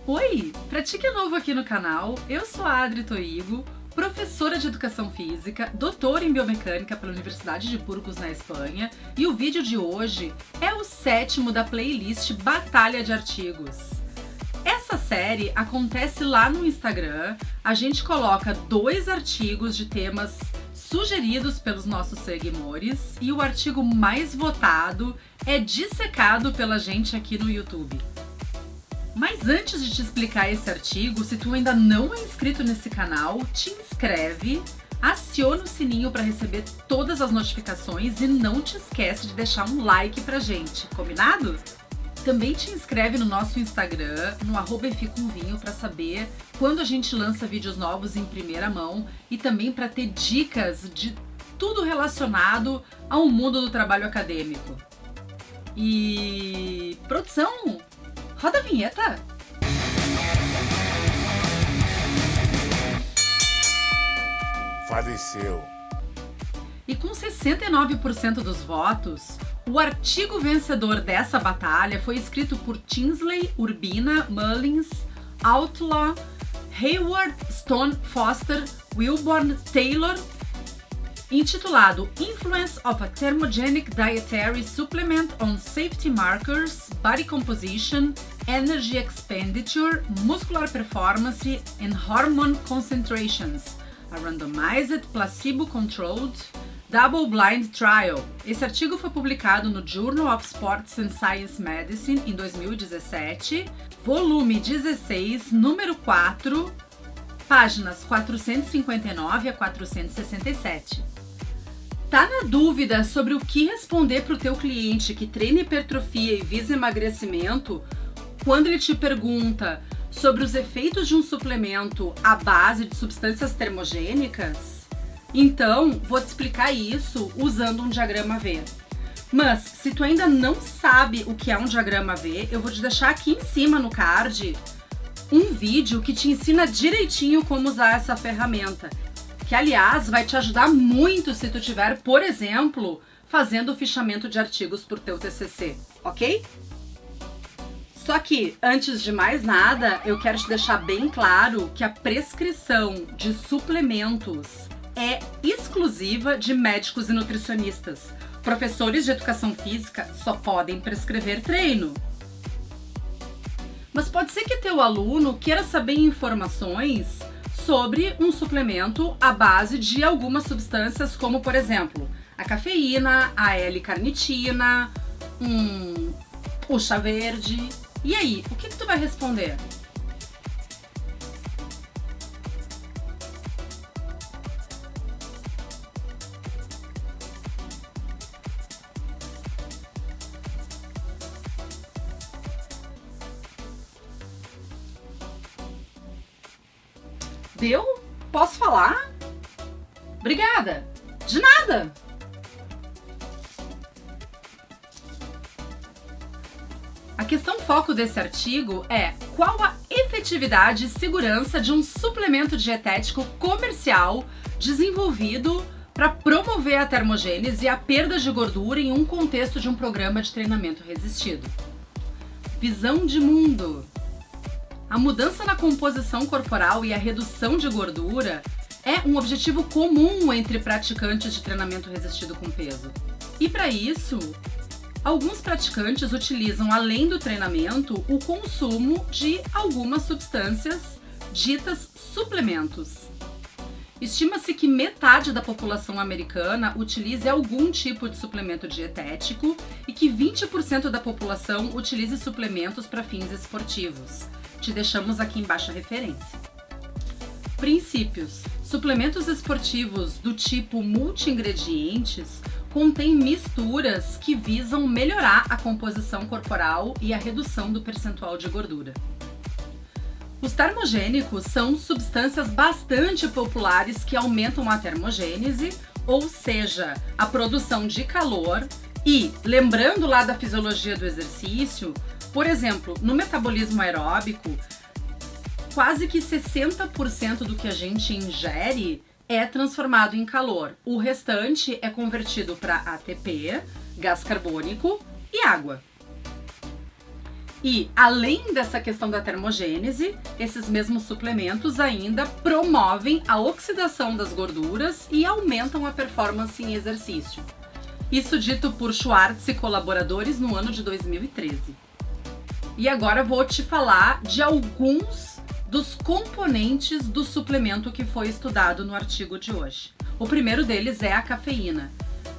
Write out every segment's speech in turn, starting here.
Oi, pra ti que é novo aqui no canal, eu sou a Adri Toigo, professora de Educação Física, doutora em Biomecânica pela Universidade de Burgos, na Espanha, e o vídeo de hoje é o 7º da playlist Batalha de Artigos. Essa série acontece lá no Instagram, a gente coloca 2 artigos de temas sugeridos pelos nossos seguidores e o artigo mais votado é dissecado pela gente aqui no YouTube. Mas antes de te explicar esse artigo, se tu ainda não é inscrito nesse canal, te inscreve, aciona o sininho para receber todas as notificações e não te esquece de deixar um like pra gente, combinado? Também te inscreve no nosso Instagram, no @efcomvinho, para saber quando a gente lança vídeos novos em primeira mão e também para ter dicas de tudo relacionado ao mundo do trabalho acadêmico. E produção, roda a vinheta! Faleceu. E com 69% dos votos, o artigo vencedor dessa batalha foi escrito por Tinsley, Urbina, Mullins, Outlaw, Hayward, Stone, Foster, Wilborn, Taylor, intitulado Influence of a Thermogenic Dietary Supplement on Safety Markers, Body Composition, Energy Expenditure, Muscular Performance and Hormone Concentrations, a randomized, placebo-controlled, double-blind trial. Esse artigo foi publicado no Journal of Sports and Science Medicine em 2017, volume 16, número 4, páginas 459 a 467. Tá na dúvida sobre o que responder para o teu cliente que treina hipertrofia e visa emagrecimento quando ele te pergunta sobre os efeitos de um suplemento à base de substâncias termogênicas? Então, vou te explicar isso usando um diagrama V. Mas, se tu ainda não sabe o que é um diagrama V, eu vou te deixar aqui em cima no card um vídeo que te ensina direitinho como usar essa ferramenta, que aliás vai te ajudar muito se tu estiver, por exemplo, fazendo o fichamento de artigos por teu TCC, ok? Só que, antes de mais nada, eu quero te deixar bem claro que a prescrição de suplementos é exclusiva de médicos e nutricionistas. Professores de educação física só podem prescrever treino. Mas pode ser que teu aluno queira saber informações sobre um suplemento à base de algumas substâncias, como por exemplo, a cafeína, a L-carnitina, o chá verde. E aí, o que tu vai responder? Deu? Posso falar? Obrigada! De nada! A questão foco desse artigo é qual a efetividade e segurança de um suplemento dietético comercial desenvolvido para promover a termogênese e a perda de gordura em um contexto de um programa de treinamento resistido. Visão de mundo. A mudança na composição corporal e a redução de gordura é um objetivo comum entre praticantes de treinamento resistido com peso. E para isso, alguns praticantes utilizam, além do treinamento, o consumo de algumas substâncias ditas suplementos. Estima-se que metade da população americana utilize algum tipo de suplemento dietético e que 20% da população utilize suplementos para fins esportivos. Te deixamos aqui embaixo a referência. Princípios. Suplementos esportivos do tipo multi-ingredientes contêm misturas que visam melhorar a composição corporal e a redução do percentual de gordura. Os termogênicos são substâncias bastante populares que aumentam a termogênese, ou seja, a produção de calor e, lembrando lá da fisiologia do exercício, por exemplo, no metabolismo aeróbico, quase que 60% do que a gente ingere é transformado em calor. O restante é convertido para ATP, gás carbônico e água. E, além dessa questão da termogênese, esses mesmos suplementos ainda promovem a oxidação das gorduras e aumentam a performance em exercício. Isso dito por Schwartz e colaboradores no ano de 2013. E agora vou te falar de alguns dos componentes do suplemento que foi estudado no artigo de hoje. O primeiro deles é a cafeína.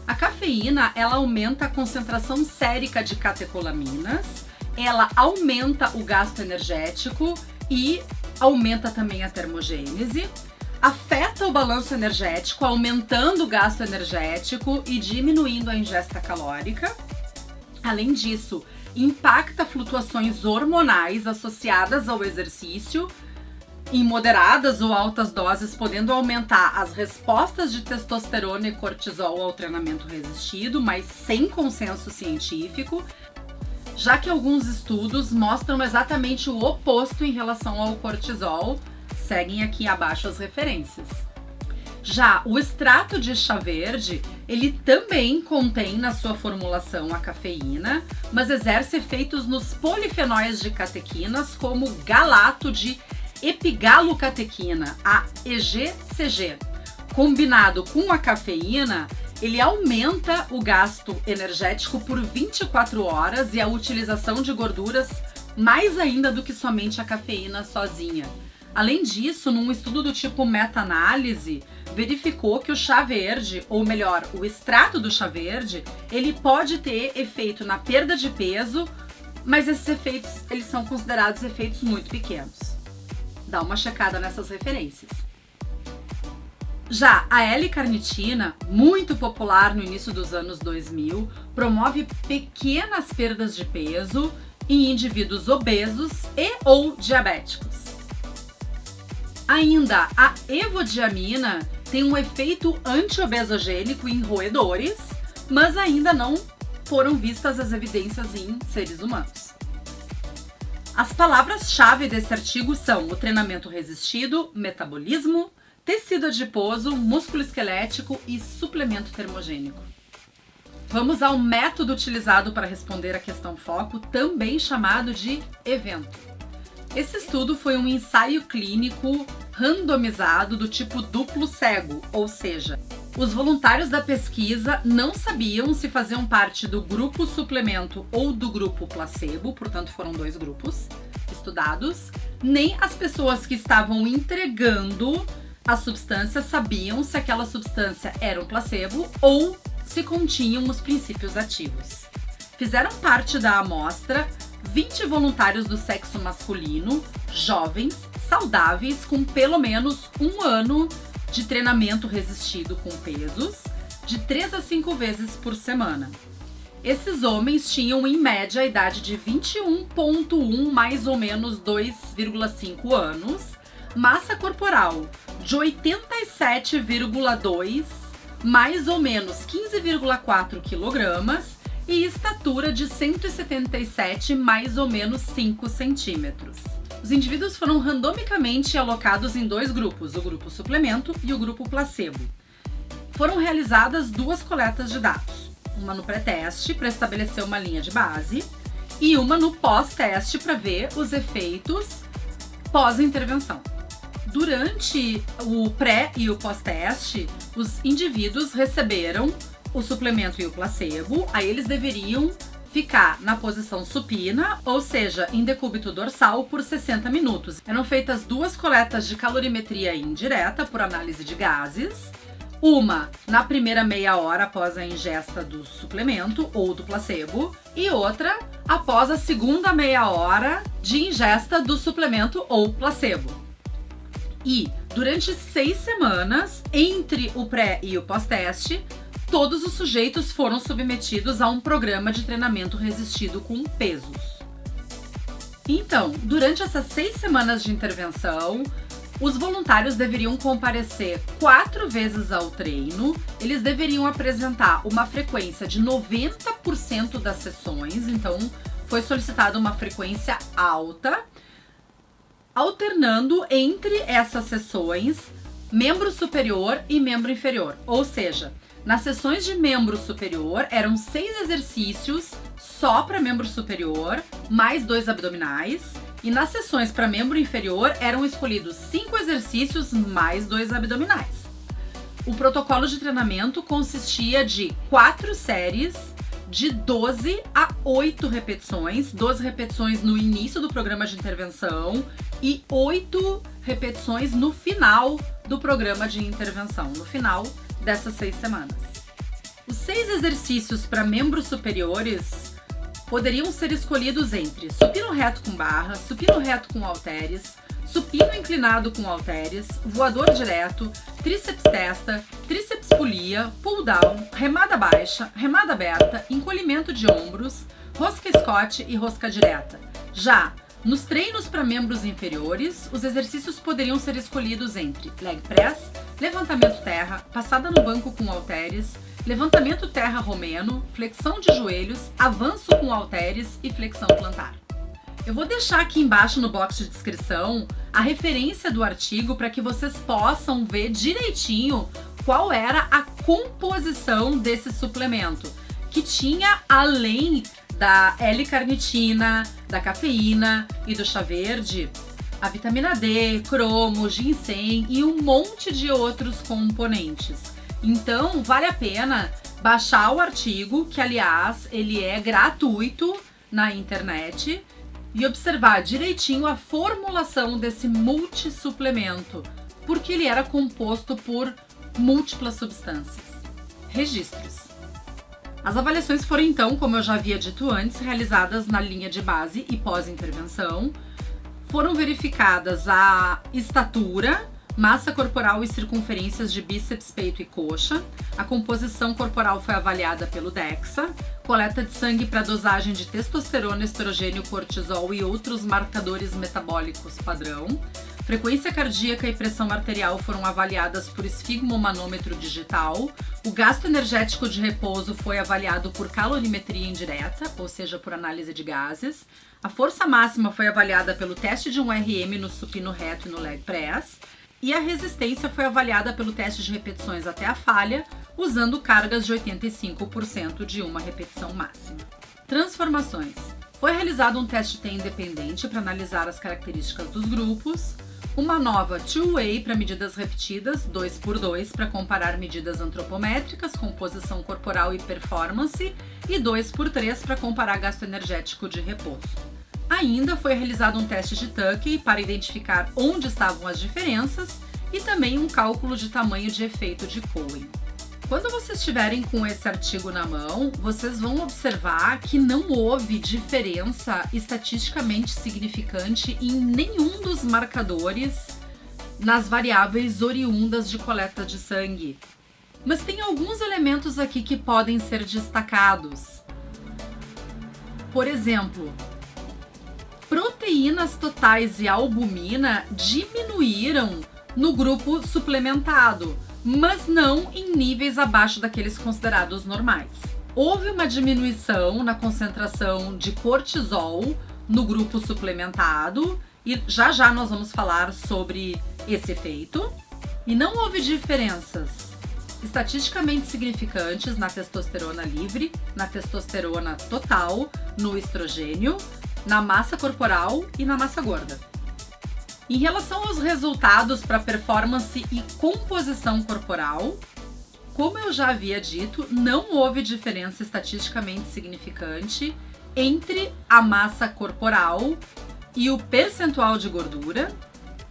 A cafeína, ela aumenta a concentração sérica de catecolaminas, ela aumenta o gasto energético e aumenta também a termogênese, afeta o balanço energético, aumentando o gasto energético e diminuindo a ingesta calórica. Além disso, impacta flutuações hormonais associadas ao exercício em moderadas ou altas doses, podendo aumentar as respostas de testosterona e cortisol ao treinamento resistido, mas sem consenso científico, já que alguns estudos mostram exatamente o oposto em relação ao cortisol. Seguem aqui abaixo as referências. Já o extrato de chá verde, ele também contém na sua formulação a cafeína, mas exerce efeitos nos polifenóis de catequinas, como galato de epigalocatequina, a EGCG. Combinado com a cafeína, ele aumenta o gasto energético por 24 horas e a utilização de gorduras mais ainda do que somente a cafeína sozinha. Além disso, num estudo do tipo meta-análise, verificou que o chá verde, ou melhor, o extrato do chá verde, ele pode ter efeito na perda de peso, mas esses efeitos, eles são considerados efeitos muito pequenos. Dá uma checada nessas referências. Já a L-carnitina, muito popular no início dos anos 2000, promove pequenas perdas de peso em indivíduos obesos e ou diabéticos. Ainda a evodiamina tem um efeito antiobesogênico em roedores, mas ainda não foram vistas as evidências em seres humanos. As palavras-chave desse artigo são o treinamento resistido, metabolismo, tecido adiposo, músculo esquelético e suplemento termogênico. Vamos ao método utilizado para responder a questão foco, também chamado de evento. Esse estudo foi um ensaio clínico randomizado do tipo duplo cego, ou seja, os voluntários da pesquisa não sabiam se faziam parte do grupo suplemento ou do grupo placebo, portanto foram 2 grupos estudados, nem as pessoas que estavam entregando a substância sabiam se aquela substância era um placebo ou se continham os princípios ativos. Fizeram parte da amostra 20 voluntários do sexo masculino, jovens, saudáveis, com pelo menos 1 ano de treinamento resistido com pesos, de 3 a 5 vezes por semana. Esses homens tinham em média a idade de 21,1 mais ou menos 2,5 anos, massa corporal de 87,2 mais ou menos 15,4 quilogramas e estatura de 177 mais ou menos 5 centímetros. Os indivíduos foram randomicamente alocados em 2 grupos, o grupo suplemento e o grupo placebo. Foram realizadas 2 coletas de dados, uma no pré-teste para estabelecer uma linha de base e uma no pós-teste para ver os efeitos pós-intervenção. Durante o pré e o pós-teste, os indivíduos receberam o suplemento e o placebo, aí eles deveriam ficar na posição supina, ou seja, em decúbito dorsal, por 60 minutos. Eram feitas 2 coletas de calorimetria indireta por análise de gases, uma na primeira meia hora após a ingesta do suplemento ou do placebo e outra após a segunda meia hora de ingesta do suplemento ou placebo. E durante 6 semanas, entre o pré e o pós-teste, todos os sujeitos foram submetidos a um programa de treinamento resistido com pesos. Então, durante essas 6 semanas de intervenção, os voluntários deveriam comparecer 4 vezes ao treino, eles deveriam apresentar uma frequência de 90% das sessões, então foi solicitada uma frequência alta, alternando entre essas sessões membro superior e membro inferior, ou seja, Nas sessões de membro superior, eram 6 exercícios só para membro superior, mais 2 abdominais. E nas sessões para membro inferior, eram escolhidos 5 exercícios mais 2 abdominais. O protocolo de treinamento consistia de 4 séries de 12 a 8 repetições, 12 repetições no início do programa de intervenção e 8 repetições no final do programa de intervenção, no final dessas 6 semanas. Os 6 exercícios para membros superiores poderiam ser escolhidos entre supino reto com barra, supino reto com halteres, supino inclinado com halteres, voador direto, tríceps testa, tríceps polia, pull down, remada baixa, remada aberta, encolhimento de ombros, rosca Scott e rosca direta. Já nos treinos para membros inferiores, os exercícios poderiam ser escolhidos entre leg press, levantamento terra, passada no banco com halteres, levantamento terra romeno, flexão de joelhos, avanço com halteres e flexão plantar. Eu vou deixar aqui embaixo no box de descrição a referência do artigo para que vocês possam ver direitinho qual era a composição desse suplemento, que tinha, além da L-carnitina, da cafeína e do chá verde, a vitamina D, cromo, ginseng e um monte de outros componentes. Então, vale a pena baixar o artigo, que aliás, ele é gratuito na internet, e observar direitinho a formulação desse multissuplemento, porque ele era composto por múltiplas substâncias. Registros. As avaliações foram então, como eu já havia dito antes, realizadas na linha de base e pós-intervenção. Foram verificadas a estatura, massa corporal e circunferências de bíceps, peito e coxa. A composição corporal foi avaliada pelo DEXA. Coleta de sangue para dosagem de testosterona, estrogênio, cortisol e outros marcadores metabólicos padrão. Frequência cardíaca e pressão arterial foram avaliadas por esfigmomanômetro digital. O gasto energético de repouso foi avaliado por calorimetria indireta, ou seja, por análise de gases. A força máxima foi avaliada pelo teste de 1RM no supino reto e no leg press. E a resistência foi avaliada pelo teste de repetições até a falha, usando cargas de 85% de uma repetição máxima. Transformações. Foi realizado um teste T independente para analisar as características dos grupos, uma nova two-way para medidas repetidas, 2x2 para comparar medidas antropométricas, composição corporal e performance, e 2x3 para comparar gasto energético de repouso. Ainda foi realizado um teste de Tukey para identificar onde estavam as diferenças e também um cálculo de tamanho de efeito de Cohen. Quando vocês estiverem com esse artigo na mão, vocês vão observar que não houve diferença estatisticamente significante em nenhum dos marcadores nas variáveis oriundas de coleta de sangue. Mas tem alguns elementos aqui que podem ser destacados. Por exemplo, proteínas totais e albumina diminuíram no grupo suplementado, mas não em níveis abaixo daqueles considerados normais. Houve uma diminuição na concentração de cortisol no grupo suplementado, e já nós vamos falar sobre esse efeito. E não houve diferenças estatisticamente significantes na testosterona livre, na testosterona total, no estrogênio, na massa corporal e na massa gorda. Em relação aos resultados para performance e composição corporal, como eu já havia dito, não houve diferença estatisticamente significante entre a massa corporal e o percentual de gordura,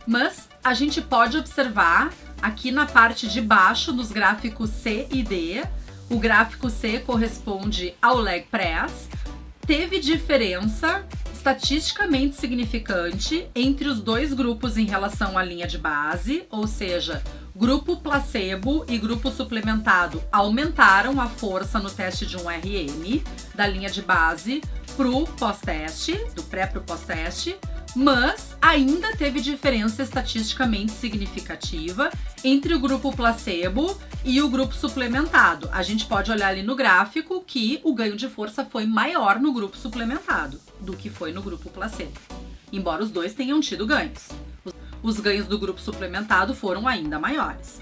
mas a gente pode observar aqui na parte de baixo, nos gráficos C e D, o gráfico C corresponde ao leg press, teve diferença estatisticamente significante entre os dois grupos em relação à linha de base, ou seja, grupo placebo e grupo suplementado aumentaram a força no teste de 1RM da linha de base pro pós-teste, do pré pro pós-teste, mas ainda teve diferença estatisticamente significativa entre o grupo placebo e o grupo suplementado. A gente pode olhar ali no gráfico que o ganho de força foi maior no grupo suplementado do que foi no grupo placebo, embora os dois tenham tido ganhos. Os ganhos do grupo suplementado foram ainda maiores.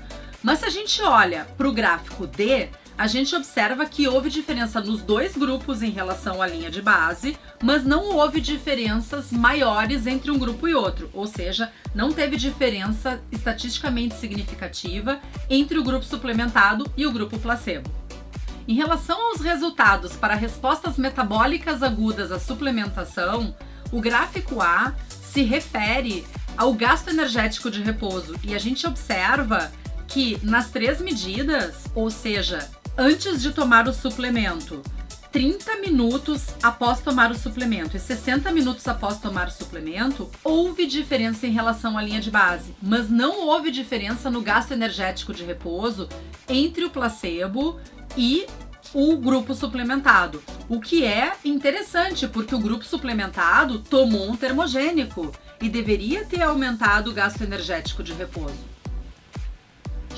Mas se a gente olha para o gráfico D, a gente observa que houve diferença nos dois grupos em relação à linha de base, mas não houve diferenças maiores entre um grupo e outro, ou seja, não teve diferença estatisticamente significativa entre o grupo suplementado e o grupo placebo. Em relação aos resultados para respostas metabólicas agudas à suplementação, o gráfico A se refere ao gasto energético de repouso e a gente observa que nas 3 medidas, ou seja, antes de tomar o suplemento, 30 minutos após tomar o suplemento e 60 minutos após tomar o suplemento, houve diferença em relação à linha de base, mas não houve diferença no gasto energético de repouso entre o placebo e o grupo suplementado. O que é interessante, porque o grupo suplementado tomou um termogênico e deveria ter aumentado o gasto energético de repouso.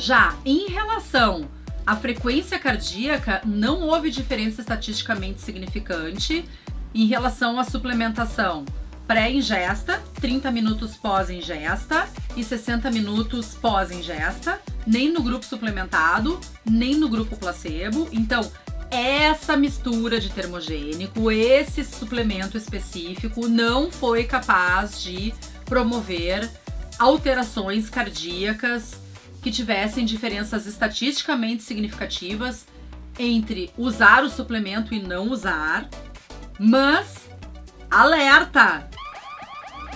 Já em relação à frequência cardíaca, não houve diferença estatisticamente significante em relação à suplementação pré-ingesta, 30 minutos pós-ingesta e 60 minutos pós-ingesta, nem no grupo suplementado, nem no grupo placebo. Então, essa mistura de termogênico, esse suplemento específico, não foi capaz de promover alterações cardíacas que tivessem diferenças estatisticamente significativas entre usar o suplemento e não usar. Mas, alerta!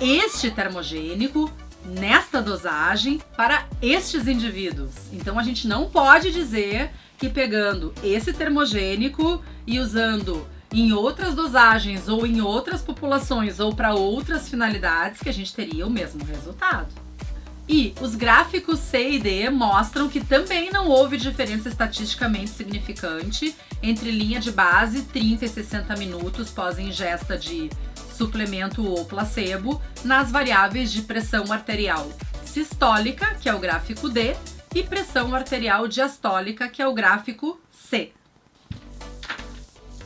Este termogênico nesta dosagem para estes indivíduos. Então a gente não pode dizer que pegando esse termogênico e usando em outras dosagens ou em outras populações ou para outras finalidades que a gente teria o mesmo resultado. E os gráficos C e D mostram que também não houve diferença estatisticamente significante entre linha de base 30 e 60 minutos pós ingesta de suplemento ou placebo nas variáveis de pressão arterial sistólica, que é o gráfico D, e pressão arterial diastólica, que é o gráfico C.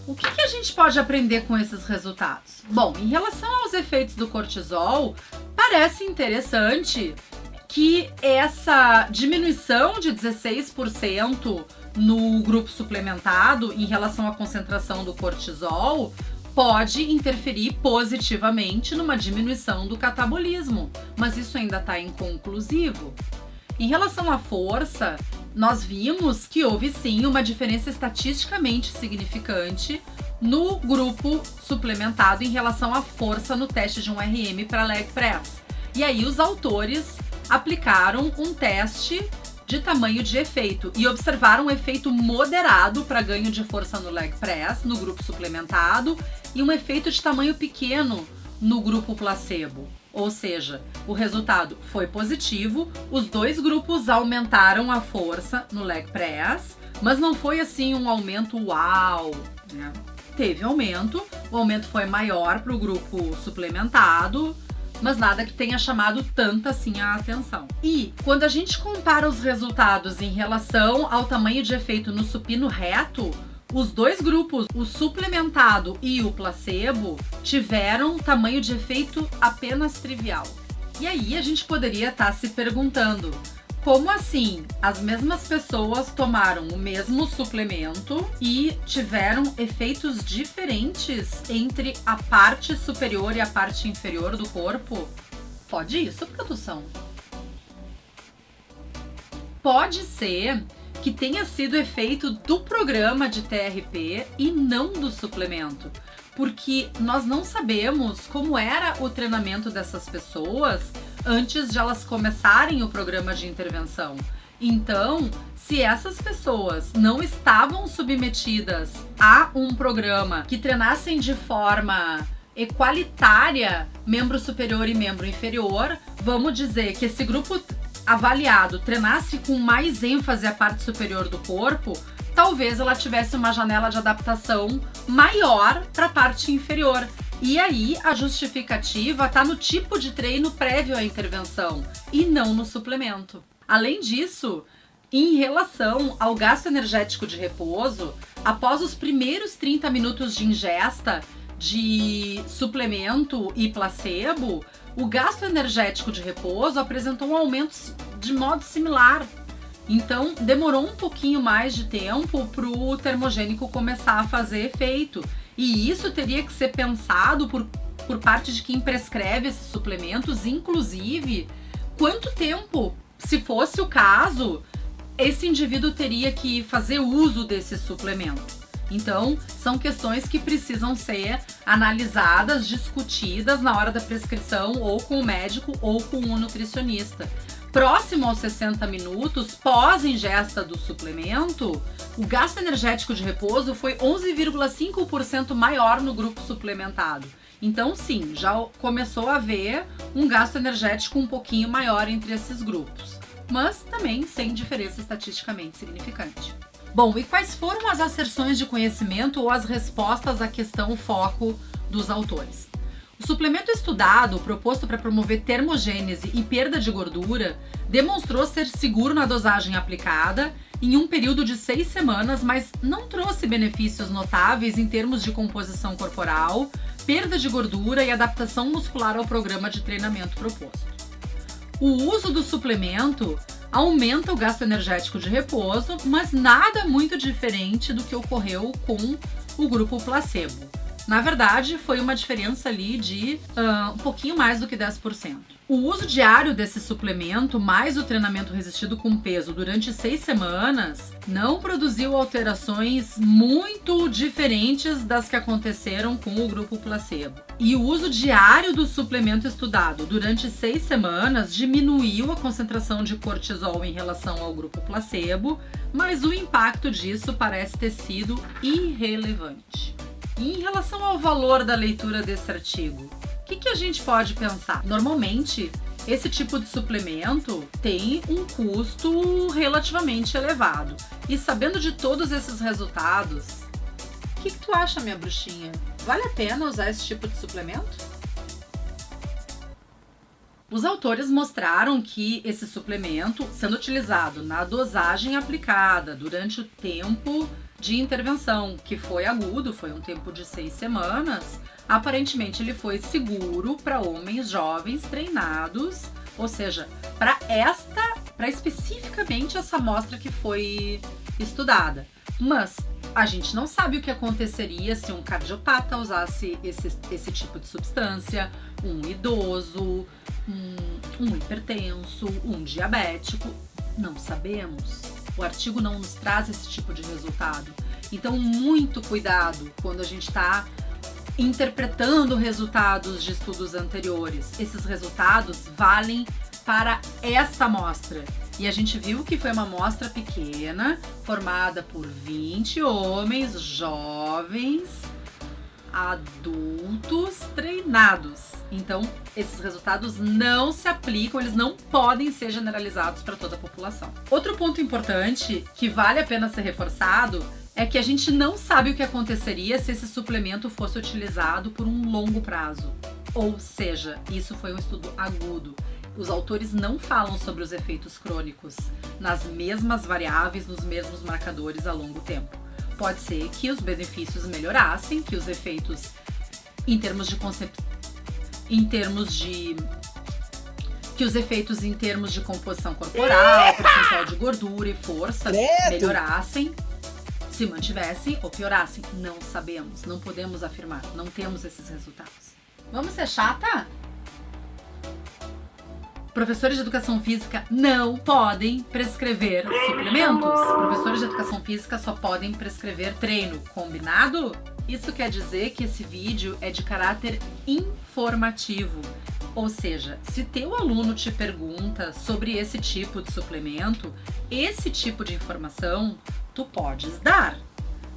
O que a gente pode aprender com esses resultados? Bom, em relação aos efeitos do cortisol, parece interessante que essa diminuição de 16% no grupo suplementado em relação à concentração do cortisol pode interferir positivamente numa diminuição do catabolismo, mas isso ainda está inconclusivo. Em relação à força, nós vimos que houve sim uma diferença estatisticamente significante no grupo suplementado em relação à força no teste de um RM para leg press. E aí os autores aplicaram um teste de tamanho de efeito e observaram um efeito moderado para ganho de força no leg press no grupo suplementado e um efeito de tamanho pequeno no grupo placebo. Ou seja, o resultado foi positivo, os dois grupos aumentaram a força no leg press, mas não foi assim um aumento uau, né? Teve aumento, o aumento foi maior para o grupo suplementado, mas nada que tenha chamado tanta assim a atenção. E quando a gente compara os resultados em relação ao tamanho de efeito no supino reto, os dois grupos, o suplementado e o placebo, tiveram tamanho de efeito apenas trivial. E aí a gente poderia estar se perguntando, como assim as mesmas pessoas tomaram o mesmo suplemento e tiveram efeitos diferentes entre a parte superior e a parte inferior do corpo? Pode isso, produção? Pode ser que tenha sido efeito do programa de TRP e não do suplemento, porque nós não sabemos como era o treinamento dessas pessoas antes de elas começarem o programa de intervenção. Então, se essas pessoas não estavam submetidas a um programa que treinassem de forma equalitária membro superior e membro inferior, vamos dizer que esse grupo avaliado treinasse com mais ênfase a parte superior do corpo, talvez ela tivesse uma janela de adaptação maior para a parte inferior. E aí a justificativa está no tipo de treino prévio à intervenção e não no suplemento. Além disso, em relação ao gasto energético de repouso, após os primeiros 30 minutos de ingesta de suplemento e placebo, o gasto energético de repouso apresentou um aumento de modo similar. Então, demorou um pouquinho mais de tempo para o termogênico começar a fazer efeito. E isso teria que ser pensado por parte de quem prescreve esses suplementos, inclusive, quanto tempo, se fosse o caso, esse indivíduo teria que fazer uso desse suplemento. Então, são questões que precisam ser analisadas, discutidas na hora da prescrição, ou com o médico ou com o nutricionista. Próximo aos 60 minutos, pós-ingesta do suplemento, o gasto energético de repouso foi 11,5% maior no grupo suplementado. Então, sim, já começou a haver um gasto energético um pouquinho maior entre esses grupos, mas também sem diferença estatisticamente significante. Bom, e quais foram as asserções de conhecimento ou as respostas à questão foco dos autores? O suplemento estudado, proposto para promover termogênese e perda de gordura, demonstrou ser seguro na dosagem aplicada em um período de 6 semanas, mas não trouxe benefícios notáveis em termos de composição corporal, perda de gordura e adaptação muscular ao programa de treinamento proposto. O uso do suplemento aumenta o gasto energético de repouso, mas nada muito diferente do que ocorreu com o grupo placebo. Na verdade, foi uma diferença ali de um pouquinho mais do que 10%. O uso diário desse suplemento, mais o treinamento resistido com peso durante 6 semanas, não produziu alterações muito diferentes das que aconteceram com o grupo placebo. E o uso diário do suplemento estudado durante 6 semanas diminuiu a concentração de cortisol em relação ao grupo placebo, mas o impacto disso parece ter sido irrelevante. E em relação ao valor da leitura desse artigo, o que a gente pode pensar? Normalmente, esse tipo de suplemento tem um custo relativamente elevado. E sabendo de todos esses resultados, o que tu acha, minha bruxinha? Vale a pena usar esse tipo de suplemento? Os autores mostraram que esse suplemento, sendo utilizado na dosagem aplicada durante o tempo de intervenção, que foi agudo, foi um tempo de 6 semanas, aparentemente ele foi seguro para homens jovens treinados, ou seja, para especificamente essa amostra que foi estudada. Mas a gente não sabe o que aconteceria se um cardiopata usasse esse tipo de substância, um idoso, um hipertenso, um diabético. Não sabemos. O artigo não nos traz esse tipo de resultado. Então, muito cuidado quando a gente está interpretando resultados de estudos anteriores. Esses resultados valem para esta amostra. E a gente viu que foi uma amostra pequena, formada por 20 homens jovens, adultos treinados. Então, esses resultados não se aplicam, eles não podem ser generalizados para toda a população. Outro ponto importante que vale a pena ser reforçado é que a gente não sabe o que aconteceria se esse suplemento fosse utilizado por um longo prazo. Ou seja, isso foi um estudo agudo. Os autores não falam sobre os efeitos crônicos nas mesmas variáveis, nos mesmos marcadores a longo tempo. Pode ser que os benefícios melhorassem, que os efeitos em termos de composição corporal, percentual de gordura e força melhorassem, se mantivessem ou piorassem. Não sabemos, não podemos afirmar, não temos esses resultados. Vamos ser chata? Professores de educação física não podem prescrever suplementos. Professores de educação física só podem prescrever treino, combinado? Isso quer dizer que esse vídeo é de caráter informativo. Ou seja, se teu aluno te pergunta sobre esse tipo de suplemento, esse tipo de informação, tu podes dar,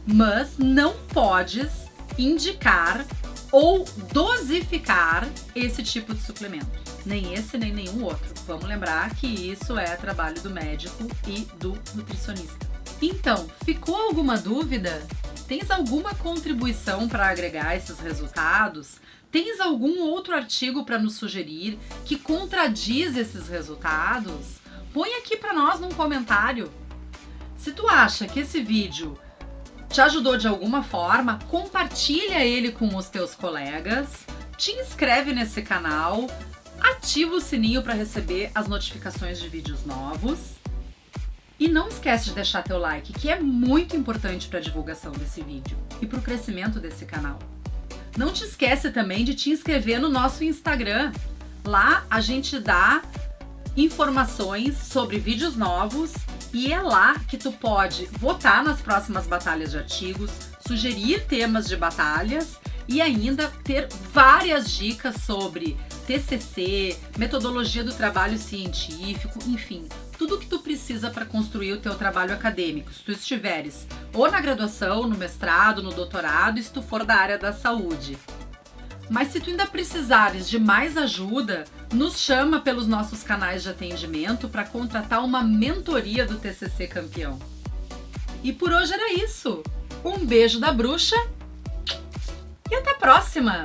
mas não podes indicar ou dosificar esse tipo de suplemento. Nem esse, nem nenhum outro. Vamos lembrar que isso é trabalho do médico e do nutricionista. Então, ficou alguma dúvida? Tens alguma contribuição para agregar esses resultados? Tens algum outro artigo para nos sugerir que contradiz esses resultados? Põe aqui para nós num comentário. Se tu acha que esse vídeo te ajudou de alguma forma, compartilha ele com os teus colegas, te inscreve nesse canal, ativa o sininho para receber as notificações de vídeos novos E não esquece de deixar teu like, que é muito importante para a divulgação desse vídeo e para o crescimento desse canal. Não te esquece também de te inscrever no nosso Instagram. Lá a gente dá informações sobre vídeos novos e é lá que tu pode votar nas próximas batalhas de artigos, sugerir temas de batalhas e ainda ter várias dicas sobre TCC, metodologia do trabalho científico, enfim, tudo que tu precisa para construir o teu trabalho acadêmico, se tu estiveres ou na graduação, no mestrado, no doutorado, e se tu for da área da saúde. Mas se tu ainda precisares de mais ajuda, nos chama pelos nossos canais de atendimento para contratar uma mentoria do TCC Campeão. E por hoje era isso. Um beijo da bruxa e até a próxima!